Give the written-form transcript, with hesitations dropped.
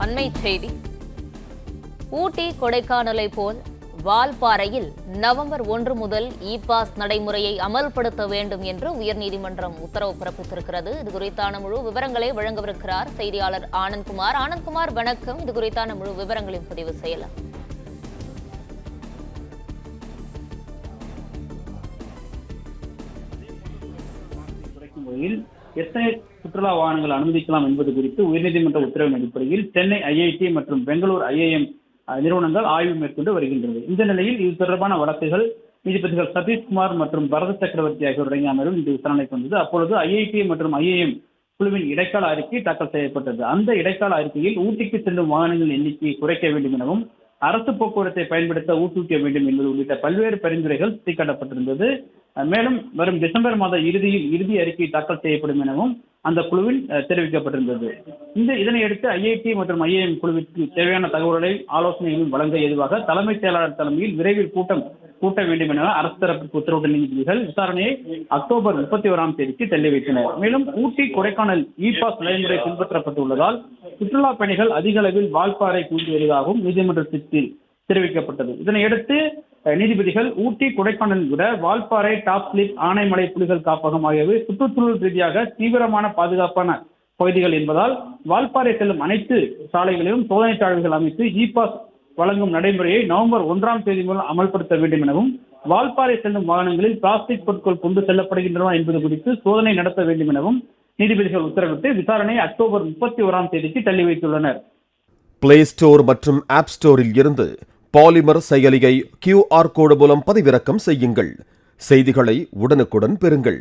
அண்மை செய்தி. ஊட்டி கொடைக்கானலை போல் வால்பாறையில் நவம்பர் 1 முதல் இ-பாஸ் நடைமுறையை அமல்படுத்த வேண்டும் என்று உயர்நீதிமன்றம் உத்தரவு பிறப்பித்திருக்கிறது. இது குறித்தான முழு விவரங்களை வழங்கவிருக்கிறார் செய்தியாளர் ஆனந்த்குமார். ஆனந்த்குமார், வணக்கம். இது குறித்தான முழு விவரங்களையும் பதிவு செய்யலாம். எத்தனை சுற்றுலா வாகனங்கள் அனுமதிக்கலாம் என்பது குறித்து உயர்நீதிமன்ற உத்தரவின் அடிப்படையில் சென்னை ஐஐடி மற்றும் பெங்களூர் ஐஐஎம் நிறுவனங்கள் ஆய்வு மேற்கொண்டு வருகின்றது. இந்த நிலையில் இது தொடர்பான வழக்குகள் நீதிபதிகள் சதீஷ்குமார் மற்றும் பரத சக்கரவர்த்தி ஆகியோர் அடங்கிய அமர்வில் இந்த விசாரணைக்கு வந்தது. அப்பொழுது ஐஐடி மற்றும் ஐஐஎம் குழுவின் இடைக்கால அறிக்கை தாக்கல் செய்யப்பட்டது. அந்த இடைக்கால அறிக்கையில் ஊட்டிக்கு செல்லும் வாகனங்கள் எண்ணிக்கையை குறைக்க வேண்டும் எனவும் அரசு போக்குவரத்தை பயன்படுத்த ஊக்குவிக்க வேண்டும் என்பது உள்ளிட்ட பல்வேறு பரிந்துரைகள் சுட்டிக்காட்டப்பட்டிருந்தது. மேலும் வரும் டிசம்பர் மாத இறுதியில் இறுதி அறிக்கை தாக்கல் செய்யப்படும் எனவும் அந்த குழுவில் தெரிவிக்கப்பட்டிருந்தது. இதனையடுத்து ஐஐடி மற்றும் ஐஐஎம் குழுவிற்கு தேவையான தகவல்களை ஆலோசனைகளும் வழங்க ஏதுவாக தலைமைச் செயலாளர் தலைமையில் விரைவில் கூட்ட வேண்டும் என அரசு தரப்புக்கு உத்தரவிட்ட நீதிபதிகள் விசாரணையை அக்டோபர் 31ஆம் தேதிக்கு தள்ளி வைத்தனர். மேலும் ஊட்டி கொடைக்கானல் இ-பாஸ் நடைமுறை பின்பற்றப்பட்டுள்ளதால் சுற்றுலா பயணிகள் அதிக அளவில் வால்பாறை கூட்டி வருவதாகவும் நீதிமன்றத்தில் தெரிவிக்கப்பட்டது. இதனையடுத்து நீதிபதிகள் ஊட்டி கொடைக்கானல் விட வால்பாறை, டாப் ஸ்லிப், ஆனைமலை புலிகள் காப்பகம் ஆகியவை சுற்றுச்சூழல் ரீதியாக தீவிரமான பாதுகாப்பான பகுதிகள் என்பதால் வால்பாறை செல்லும் அனைத்து சாலைகளிலும் சோதனை சாவடிகள் அமைத்து இ-பாஸ் வழங்கும் நடைமுறையை நவம்பர் 1ஆம் தேதி முதல் அமல்படுத்த வேண்டும் எனவும் வால்பாறை செல்லும் வாகனங்களில் பிளாஸ்டிக் பொருட்கள் கொண்டு செல்லப்படுகின்றன என்பது குறித்து சோதனை நடத்த வேண்டும் எனவும் நீதிபதிகள் உத்தரவிட்டு விசாரணையை அக்டோபர் 31ஆம் தேதிக்கு தள்ளி வைத்துள்ளனர். பிளே ஸ்டோர் மற்றும் ஆப் ஸ்டோரில் இருந்து பாலிமர் செயலியை QR கோடு மூலம் பதிவிறக்கம் செய்யுங்கள். செய்திகளை உடனுக்குடன் பெறுங்கள்.